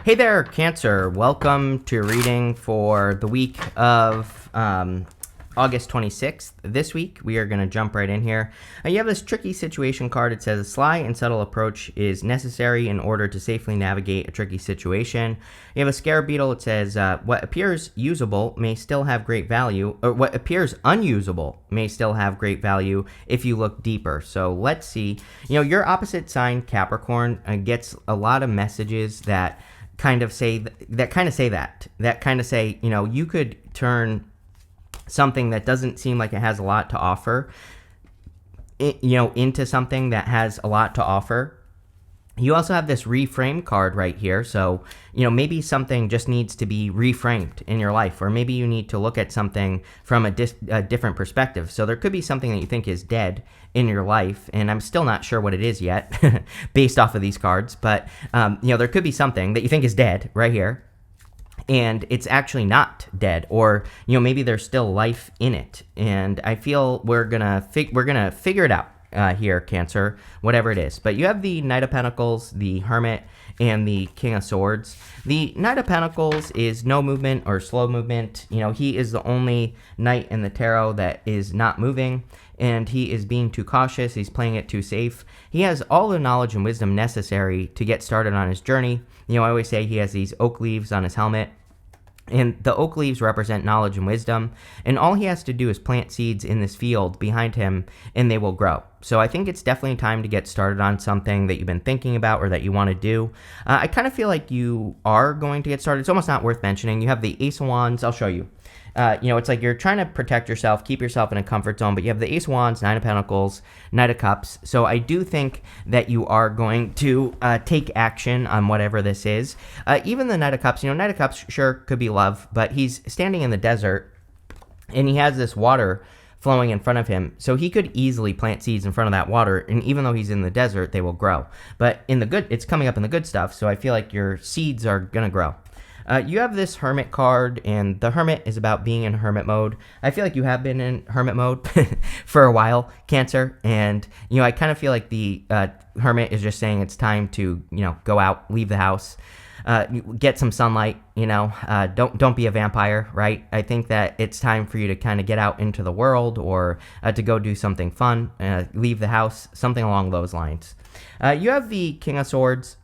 Hey there, Cancer. Welcome to your reading for the week of August 26th. This week, we are going to jump right in here. You have this tricky situation card. It says, a sly and subtle approach is necessary in order to safely navigate a tricky situation. You have a scare beetle. It says, what appears usable may still have great value, or what appears unusable may still have great value if you look deeper. So let's see. Your opposite sign, Capricorn, gets a lot of messages that kind of say, you could turn something that doesn't seem like it has a lot to offer, into something that has a lot to offer. You also have this reframe card right here. So, maybe something just needs to be reframed in your life, or maybe you need to look at something from a different perspective. So there could be something that you think is dead in your life, and I'm still not sure what it is yet based off of these cards. But, there could be something that you think is dead right here, and it's actually not dead, or maybe there's still life in it. And I feel we're gonna figure it out here, Cancer, whatever it is. But you have the Knight of Pentacles, the Hermit, and the King of Swords. The Knight of Pentacles is no movement or slow movement. He is the only knight in the tarot that is not moving, and he is being too cautious. He's playing it too safe. He has all the knowledge and wisdom necessary to get started on his journey. I always say he has these oak leaves on his helmet, and the oak leaves represent knowledge and wisdom, and all he has to do is plant seeds in this field behind him, and they will grow. So I think it's definitely time to get started on something that you've been thinking about or that you want to do. I kind of feel like you are going to get started. It's almost not worth mentioning. You have the Ace of Wands. I'll show you. It's like you're trying to protect yourself, keep yourself in a comfort zone, but you have the Ace of Wands, Nine of Pentacles, Knight of Cups. So I do think that you are going to take action on whatever this is. Even the Knight of Cups, Knight of Cups sure could be love, but he's standing in the desert, and he has this water flowing in front of him. So he could easily plant seeds in front of that water, and even though he's in the desert, they will grow. But in the good, it's coming up in the good stuff, so I feel like your seeds are going to grow. You have this Hermit card, and the Hermit is about being in Hermit mode. I feel like you have been in Hermit mode for a while, Cancer, and, I kind of feel like the Hermit is just saying it's time to, go out, leave the house, get some sunlight, don't be a vampire, right? I think that it's time for you to kind of get out into the world, or to go do something fun, leave the house, something along those lines. You have the King of Swords.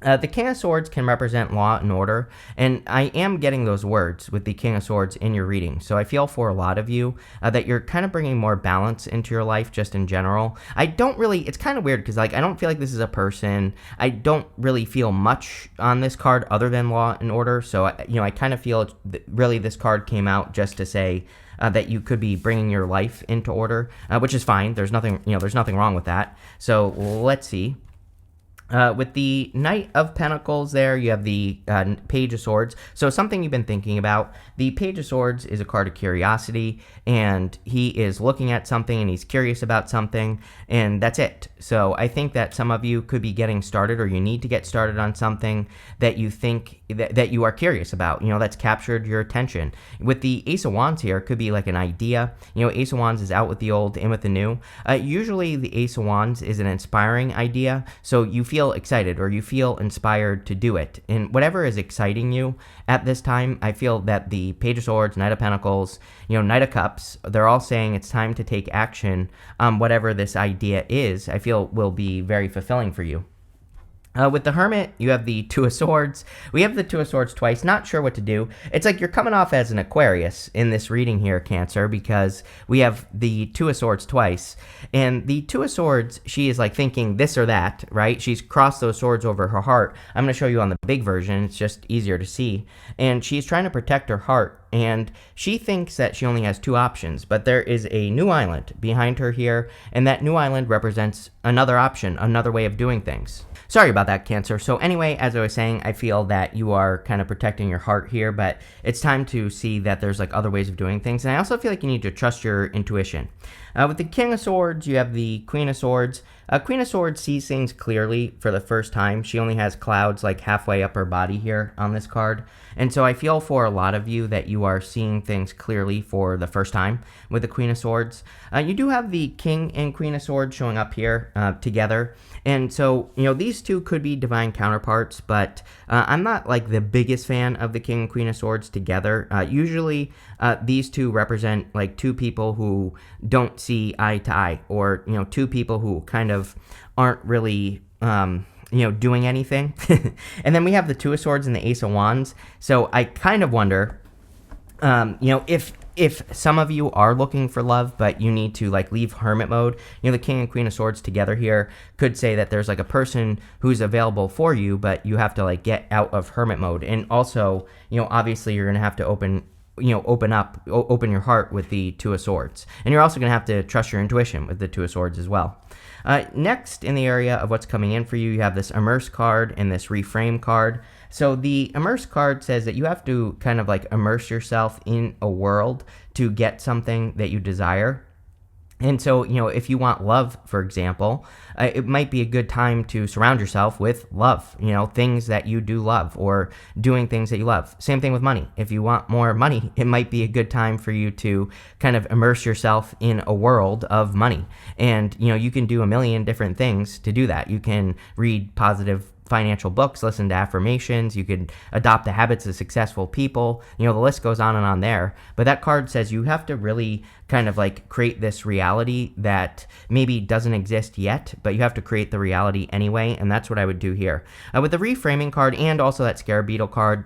The King of Swords can represent law and order, and I am getting those words with the King of Swords in your reading. So I feel for a lot of you that you're kind of bringing more balance into your life just in general. It's kind of weird because I don't feel like this is a person. I don't really feel much on this card other than law and order. So, I kind of feel really this card came out just to say that you could be bringing your life into order, which is fine. There's nothing wrong with that. So let's see. With the Knight of Pentacles there, you have the Page of Swords. So something you've been thinking about. The Page of Swords is a card of curiosity, and he is looking at something, and he's curious about something, and that's it. So I think that some of you could be getting started, or you need to get started on something that you think that you are curious about, that's captured your attention. With the Ace of Wands here, it could be like an idea. Ace of Wands is out with the old, in with the new. Usually the Ace of Wands is an inspiring idea, so you feel excited or you feel inspired to do it. And whatever is exciting you at this time, I feel that the Page of Swords, Knight of Pentacles, Knight of Cups, they're all saying it's time to take action on whatever this idea is. I feel will be very fulfilling for you. With the Hermit, you have the Two of Swords. We have the Two of Swords twice. Not sure what to do. It's like you're coming off as an Aquarius in this reading here, Cancer, because we have the Two of Swords twice. And the Two of Swords, she is like thinking this or that, right? She's crossed those swords over her heart. I'm going to show you on the big version. It's just easier to see. And she's trying to protect her heart. And she thinks that she only has two options, but there is a new island behind her here, and that new island represents another option, another way of doing things. Sorry about that, Cancer. So anyway, as I was saying, I feel that you are kind of protecting your heart here, but it's time to see that there's like other ways of doing things. And I also feel like you need to trust your intuition. With the King of Swords, you have the Queen of Swords. Queen of Swords sees things clearly for the first time. She only has clouds like halfway up her body here on this card. And so I feel for a lot of you that you are seeing things clearly for the first time with the Queen of Swords. You do have the King and Queen of Swords showing up here together. And so, these two could be divine counterparts, but I'm not like the biggest fan of the King and Queen of Swords together. Usually, these two represent like two people who don't see eye to eye, or, two people who kind of aren't really, doing anything. And then we have the Two of Swords and the Ace of Wands. So I kind of wonder, if some of you are looking for love, but you need to like leave hermit mode, the King and Queen of Swords together here could say that there's like a person who's available for you, but you have to like get out of hermit mode. And also, obviously you're going to have to open your heart with the Two of Swords. And you're also going to have to trust your intuition with the Two of Swords as well. Next, in the area of what's coming in for you, you have this Immerse card and this Reframe card. So the Immerse card says that you have to kind of like immerse yourself in a world to get something that you desire. And so, if you want love, for example, it might be a good time to surround yourself with love, things that you do love, or doing things that you love. Same thing with money. If you want more money, it might be a good time for you to kind of immerse yourself in a world of money. And, you can do a million different things to do that. You can read positive financial books, listen to affirmations, you could adopt the habits of successful people, the list goes on and on there. But that card says you have to really kind of like create this reality that maybe doesn't exist yet, but you have to create the reality anyway, and that's what I would do here. With the Reframing card and also that Scarab Beetle card,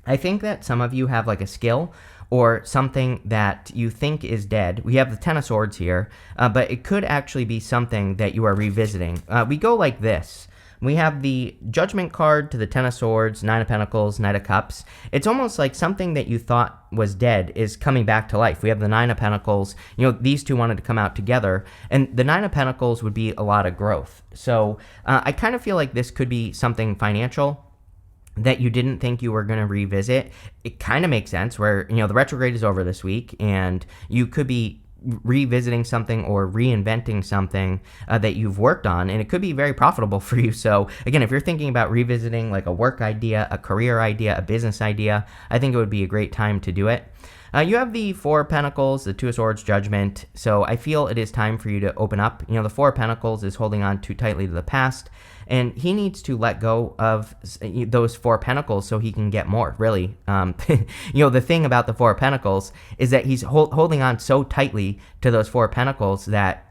I think that some of you have like a skill or something that you think is dead. We have the Ten of Swords here, but it could actually be something that you are revisiting. We go like this. We have the Judgment card to the Ten of Swords, Nine of Pentacles, Knight of Cups. It's almost like something that you thought was dead is coming back to life. We have the Nine of Pentacles. These two wanted to come out together. And the Nine of Pentacles would be a lot of growth. So I kind of feel like this could be something financial that you didn't think you were going to revisit. It kind of makes sense where, the retrograde is over this week, and you could be revisiting something or reinventing something that you've worked on, and it could be very profitable for you. So again, if you're thinking about revisiting like a work idea, a career idea, a business idea, I think it would be a great time to do it. You have the Four of Pentacles, the Two of Swords, Judgment. So I feel it is time for you to open up. The Four of Pentacles is holding on too tightly to the past, and he needs to let go of those Four of Pentacles so he can get more, really. The thing about the Four of Pentacles is that he's holding on so tightly to those Four of Pentacles that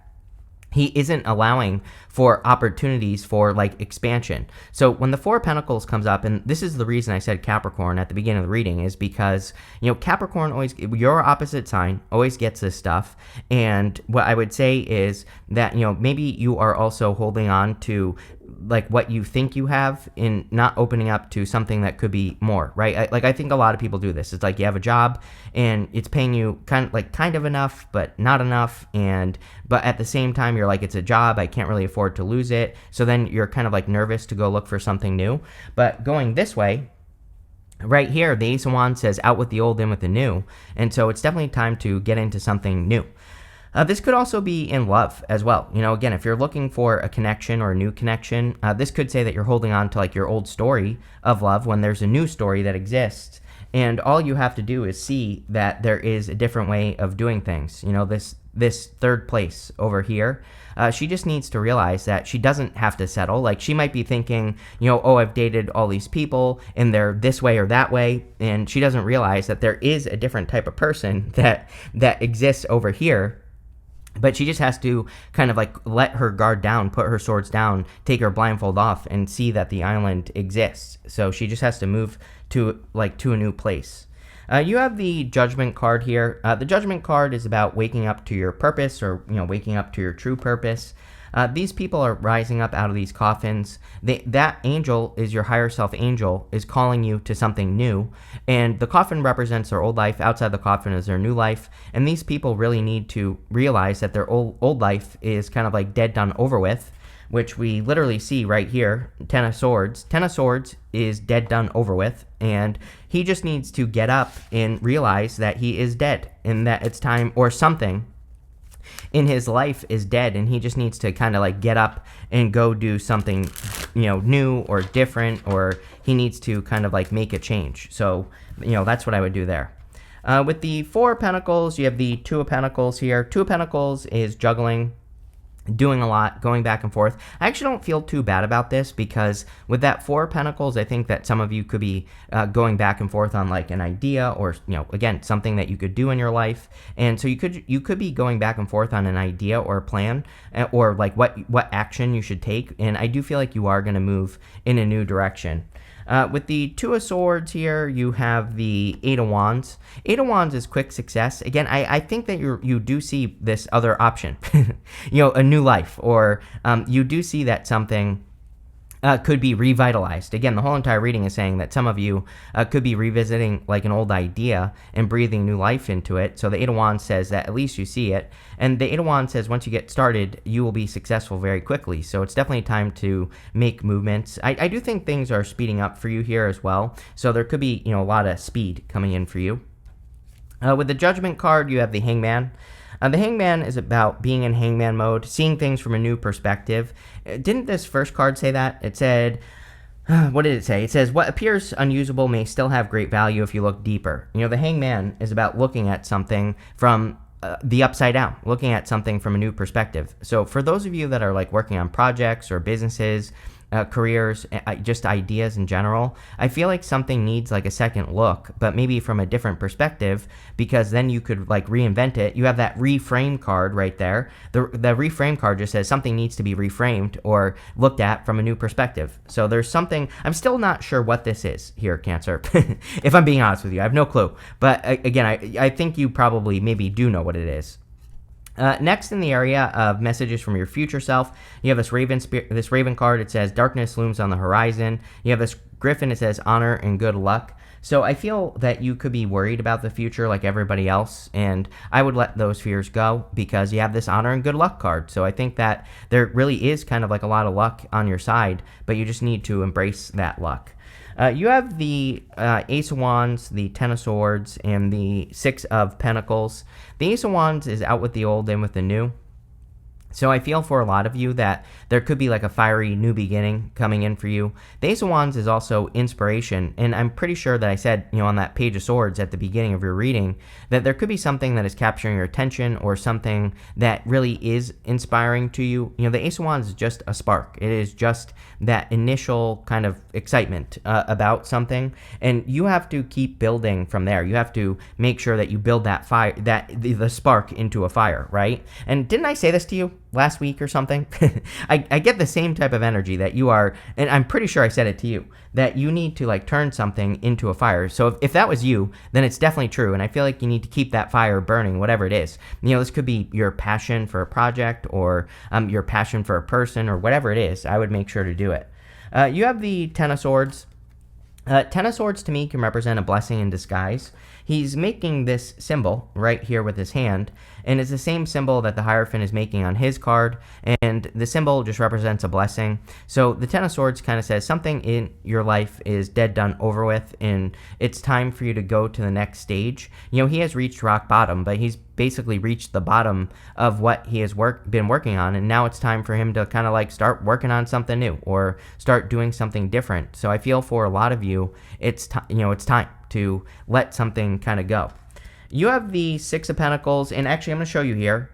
he isn't allowing for opportunities for like expansion. So when the Four of Pentacles comes up, and this is the reason I said Capricorn at the beginning of the reading, is because, Capricorn always, your opposite sign always gets this stuff. And what I would say is that, maybe you are also holding on to like what you think you have in not opening up to something that could be more, right? I think a lot of people do this. It's like you have a job and it's paying you kind of enough, but not enough. But at the same time, you're like, it's a job. I can't really afford to lose it. So then you're kind of like nervous to go look for something new. But going this way, right here, the Ace of Wands says out with the old, in with the new. And so it's definitely time to get into something new. This could also be in love as well. Again, if you're looking for a connection or a new connection, this could say that you're holding on to like your old story of love when there's a new story that exists. And all you have to do is see that there is a different way of doing things. This third place over here, she just needs to realize that she doesn't have to settle. Like, she might be thinking, I've dated all these people and they're this way or that way. And she doesn't realize that there is a different type of person that exists over here. But she just has to kind of like let her guard down, put her swords down, take her blindfold off, and see that the island exists. So she just has to move to a new place. You have the Judgment card here. The Judgment card is about waking up to your purpose, or waking up to your true purpose. These people are rising up out of these coffins. That angel is your higher self angel, is calling you to something new. And the coffin represents their old life. Outside the coffin is their new life. And these people really need to realize that their old life is kind of like dead, done, over with, which we literally see right here. Ten of Swords. Ten of Swords is dead, done, over with. And he just needs to get up and realize that he is dead and that it's time, or something in his life is dead, and he just needs to kind of like get up and go do something, new or different, or he needs to kind of like make a change. So, that's what I would do there. With the Four of Pentacles, you have the Two of Pentacles here. Two of Pentacles is juggling, doing a lot, going back and forth. I actually don't feel too bad about this, because with that Four of Pentacles, I think that some of you could be going back and forth on like an idea, or again, something that you could do in your life. And so you could be going back and forth on an idea or a plan, or like what action you should take. And I do feel like you are going to move in a new direction. With the Two of Swords here, you have the Eight of Wands. Eight of Wands is quick success. Again, I think that you do see this other option, a new life, or you do see that something could be revitalized. Again, the whole entire reading is saying that some of you could be revisiting like an old idea and breathing new life into it. So the Eight of Wands says that at least you see it. And the Eight of Wands says once you get started, you will be successful very quickly. So it's definitely time to make movements. I do think things are speeding up for you here as well. So there could be, a lot of speed coming in for you. With the Judgment card, you have the Hangman. The Hangman is about being in hangman mode, seeing things from a new perspective. Didn't this first card say that? It said, what did it say? It says, what appears unusable may still have great value if you look deeper. The Hangman is about looking at something from the upside down, looking at something from a new perspective. So for those of you that are like working on projects or businesses, careers, just ideas in general, I feel like something needs like a second look, but maybe from a different perspective, because then you could like reinvent it. You have that reframe card right there. The reframe card just says something needs to be reframed or looked at from a new perspective. So there's something, I'm still not sure what this is here, Cancer. If I'm being honest with you, I have no clue. But again, I think you probably maybe do know what it is. Next, in the area of messages from your future self, you have this raven card. It says darkness looms on the horizon. You have this griffin. It says honor and good luck. So I feel that you could be worried about the future like everybody else, and I would let those fears go, because you have this honor and good luck card. So I think that there really is kind of like a lot of luck on your side, but you just need to embrace that luck. You have the Ace of Wands, the Ten of Swords, and the Six of Pentacles. The Ace of Wands is out with the old and with the new. So I feel for a lot of you that there could be like a fiery new beginning coming in for you. The Ace of Wands is also inspiration, and I'm pretty sure that I said, on that Page of Swords at the beginning of your reading, that there could be something that is capturing your attention, or something that really is inspiring to you. The Ace of Wands is just a spark. It is just that initial kind of excitement about something, and you have to keep building from there. You have to make sure that you build that fire, the spark into a fire, right? And didn't I say this to you last week or something? I get the same type of energy that you are, and I'm pretty sure I said it to you, that you need to like turn something into a fire. So if that was you, then it's definitely true, and I feel like you need to keep that fire burning, whatever it is. This could be your passion for a project, or your passion for a person, or whatever it is. I would make sure to do it. You have the Ten of Swords. Ten of Swords to me can represent a blessing in disguise. He's making this symbol right here with his hand, and it's the same symbol that the Hierophant is making on his card, and the symbol just represents a blessing. So the Ten of Swords kind of says something in your life is dead, done, over with, and it's time for you to go to the next stage. He has reached rock bottom, but he's basically reached the bottom of what he has been working on, and now it's time for him to kind of like start working on something new, or start doing something different. So I feel for a lot of you, it's time to let something kind of go. You have the Six of Pentacles, and actually I'm going to show you here.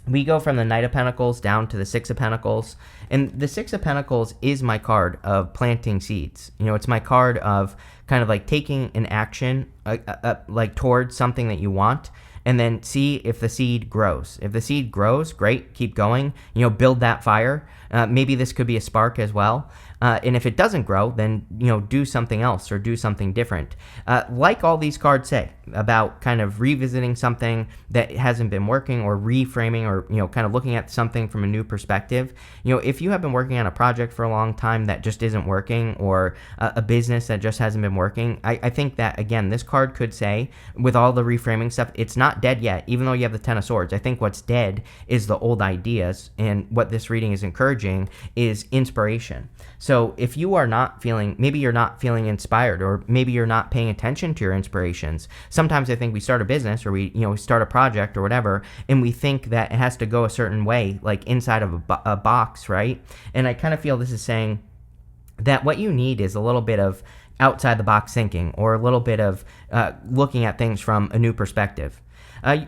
We go from the Knight of Pentacles down to the Six of Pentacles, and the Six of Pentacles is my card of planting seeds. It's my card of kind of like taking an action like towards something that you want, and then see if the seed grows. If the seed grows, great, keep going, build that fire. Maybe this could be a spark as well. And if it doesn't grow, then, do something else or do something different. Like all these cards say about kind of revisiting something that hasn't been working, or reframing, or, kind of looking at something from a new perspective. If you have been working on a project for a long time that just isn't working, or a business that just hasn't been working, I think that, again, this card could say, with all the reframing stuff, it's not dead yet, even though you have the Ten of Swords. I think what's dead is the old ideas, and what this reading is encouraging is inspiration. So if you are not feeling, maybe you're not feeling inspired, or maybe you're not paying attention to your inspirations. Sometimes I think we start a business, or we start a project or whatever, and we think that it has to go a certain way, like inside of a box, right? And I kind of feel this is saying that what you need is a little bit of outside the box thinking, or a little bit of looking at things from a new perspective.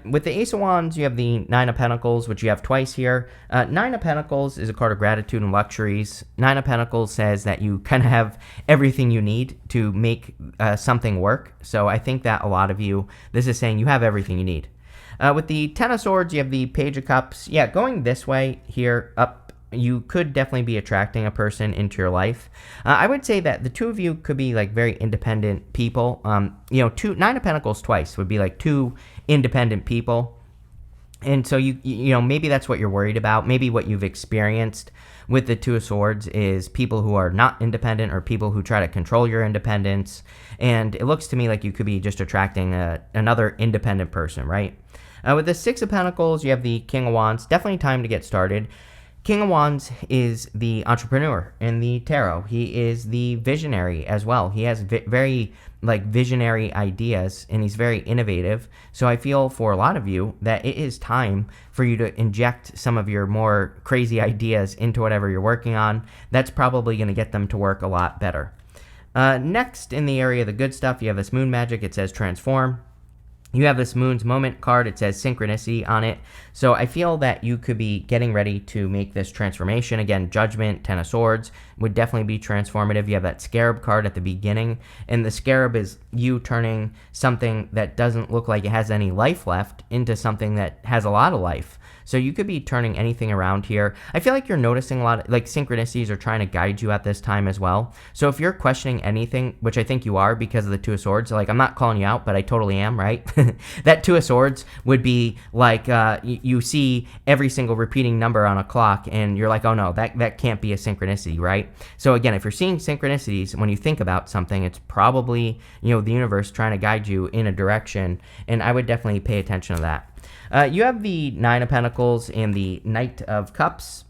With the Ace of Wands, you have the Nine of Pentacles, which you have twice here. Nine of Pentacles is a card of gratitude and luxuries. Nine of Pentacles says that you kind of have everything you need to make something work. So I think that a lot of you, this is saying you have everything you need. With the Ten of Swords, you have the Page of Cups. Yeah, going this way here, up, you could definitely be attracting a person into your life. I would say that the two of you could be like very independent people. Nine of Pentacles twice would be like two independent people. And so maybe that's what you're worried about. Maybe what you've experienced with the Two of Swords is people who are not independent, or people who try to control your independence. And it looks to me like you could be just attracting another independent person, right? With the Six of Pentacles, you have the King of Wands. Definitely time to get started. King of Wands is the entrepreneur in the tarot. He is the visionary as well. He has very visionary ideas, and he's very innovative. So I feel for a lot of you that it is time for you to inject some of your more crazy ideas into whatever you're working on. That's probably going to get them to work a lot better. Next, in the area of the good stuff, you have this Moon Magic. It says transform. You have this Moon's Moment card. It says synchronicity on it. So I feel that you could be getting ready to make this transformation. Again, Judgment, Ten of Swords would definitely be transformative. You have that Scarab card at the beginning, and the Scarab is you turning something that doesn't look like it has any life left into something that has a lot of life. So you could be turning anything around here. I feel like you're noticing a lot of synchronicities are trying to guide you at this time as well. So if you're questioning anything, which I think you are because of the Two of Swords, I'm not calling you out, but I totally am, right? That Two of Swords would be like you see every single repeating number on a clock, and you're like, oh no, that can't be a synchronicity, right? So again, if you're seeing synchronicities when you think about something, it's probably the universe trying to guide you in a direction, and I would definitely pay attention to that. You have the Nine of Pentacles and the Knight of Cups.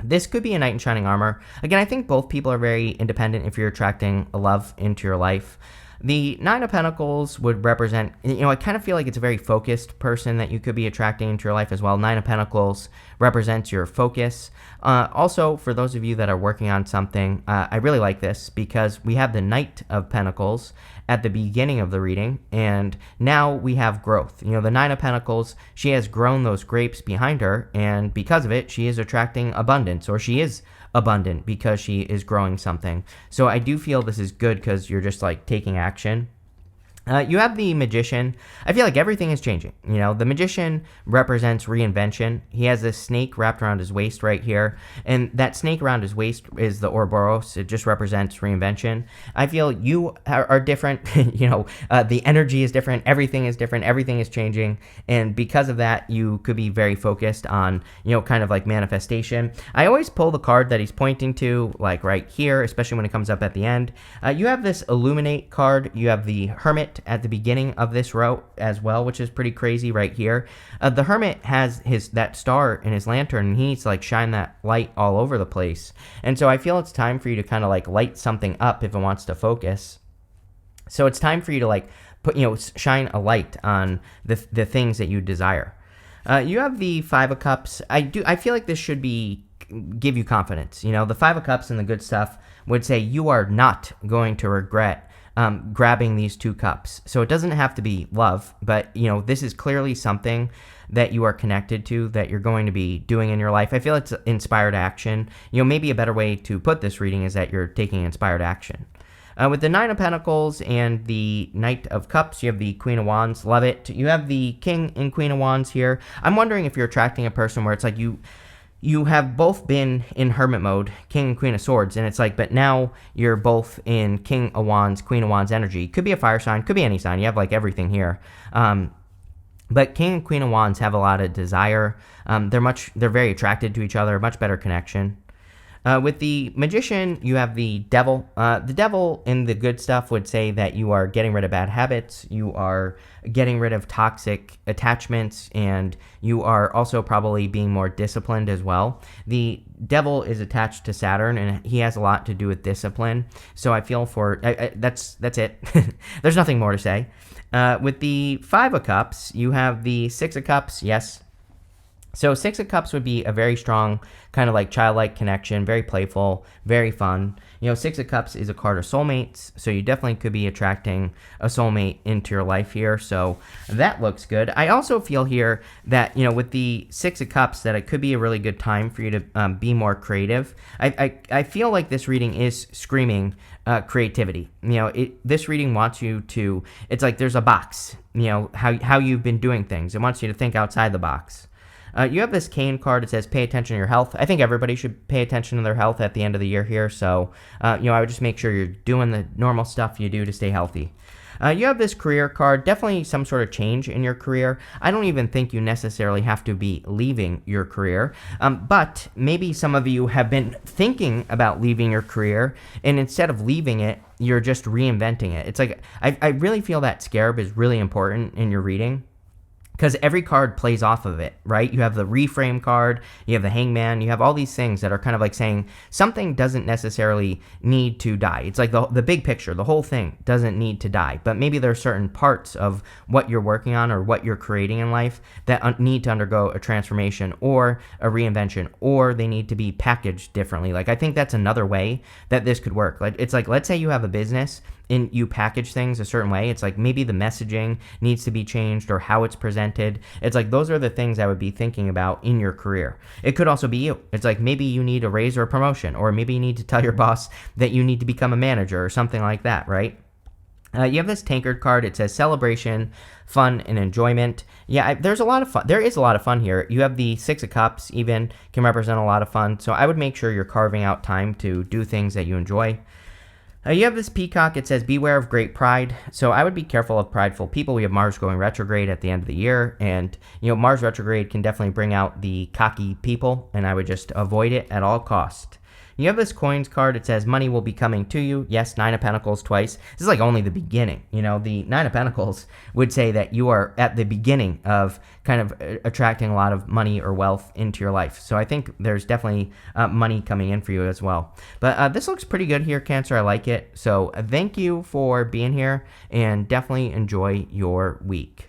This could be a knight in shining armor. Again, I think both people are very independent if you're attracting a love into your life. The Nine of Pentacles would represent, I kind of feel like it's a very focused person that you could be attracting into your life as well. Nine of Pentacles represents your focus. Also, for those of you that are working on something, I really like this because we have the Knight of Pentacles at the beginning of the reading, and now we have growth. The Nine of Pentacles, she has grown those grapes behind her, and because of it, she is attracting abundance, or she is abundant because she is growing something. So I do feel this is good because you're just taking action. You have the Magician. I feel like everything is changing. The Magician represents reinvention. He has this snake wrapped around his waist right here, and that snake around his waist is the Ouroboros. It just represents reinvention. I feel you are different. The energy is different. Everything is different. Everything is changing, and because of that, you could be very focused on, kind of like manifestation. I always pull the card that he's pointing to, right here, especially when it comes up at the end. You have this Illuminate card. You have the Hermit at the beginning of this row as well, which is pretty crazy right here. The Hermit has that star in his lantern, and he needs to shine that light all over the place. And so I feel it's time for you to kind of light something up if it wants to focus. So it's time for you to put shine a light on the things that you desire. You have the Five of Cups. I feel like this should give you confidence. The Five of Cups and the good stuff would say you are not going to regret grabbing these two cups. So it doesn't have to be love, but this is clearly something that you are connected to, that you're going to be doing in your life. I feel it's inspired action. Maybe a better way to put this reading is that you're taking inspired action. With the Nine of Pentacles and the Knight of Cups, you have the Queen of Wands. Love it. You have the King and Queen of Wands here. I'm wondering if you're attracting a person where it's you have both been in hermit mode, King and Queen of Swords, and it's but now you're both in King of Wands, Queen of Wands energy. Could be a fire sign, could be any sign. You have everything here. But King and Queen of Wands have a lot of desire. They're very attracted to each other, much better connection. With the magician, you have the devil. The devil in the good stuff would say that you are getting rid of bad habits, you are getting rid of toxic attachments, and you are also probably being more disciplined as well. The devil is attached to Saturn, and he has a lot to do with discipline. So I feel for that's it. There's nothing more to say. With the Five of Cups, you have the Six of Cups. Yes. So Six of Cups would be a very strong kind of like childlike connection, very playful, very fun. Six of Cups is a card of soulmates, so you definitely could be attracting a soulmate into your life here. So that looks good. I also feel here that, with the Six of Cups, that it could be a really good time for you to be more creative. I feel like this reading is screaming creativity. This reading wants you to, it's like there's a box, how you've been doing things. It wants you to think outside the box. You have this cane card. It says pay attention to your health. I think everybody should pay attention to their health at the end of the year here. So, I would just make sure you're doing the normal stuff you do to stay healthy. You have this career card, definitely some sort of change in your career. I don't even think you necessarily have to be leaving your career, but maybe some of you have been thinking about leaving your career, and instead of leaving it, you're just reinventing it. It's like, I really feel that scarab is really important in your reading, because every card plays off of it, right? You have the reframe card, you have the hangman, you have all these things that are kind of like saying something doesn't necessarily need to die. It's like the big picture, the whole thing doesn't need to die, but maybe there are certain parts of what you're working on or what you're creating in life that need to undergo a transformation or a reinvention, or they need to be packaged differently. Like, I think that's another way that this could work. Like, it's like, let's say you have a business and you package things a certain way. It's like maybe the messaging needs to be changed or how it's presented. It's like those are the things I would be thinking about in your career. It could also be you. It's like maybe you need a raise or a promotion, or maybe you need to tell your boss that you need to become a manager or something like that, right? You have this tankard card. It says celebration, fun, and enjoyment. Yeah, there's a lot of fun. There is a lot of fun here. You have the Six of Cups even can represent a lot of fun. So I would make sure you're carving out time to do things that you enjoy. You have this peacock. It says beware of great pride. So I would be careful of prideful people. We have Mars going retrograde at the end of the year, and Mars retrograde can definitely bring out the cocky people, and I would just avoid it at all cost. You have this coins card. It says money will be coming to you. Yes, Nine of Pentacles twice. This is like only the beginning. The Nine of Pentacles would say that you are at the beginning of kind of attracting a lot of money or wealth into your life. So I think there's definitely money coming in for you as well. But this looks pretty good here, Cancer. I like it. So thank you for being here, and definitely enjoy your week.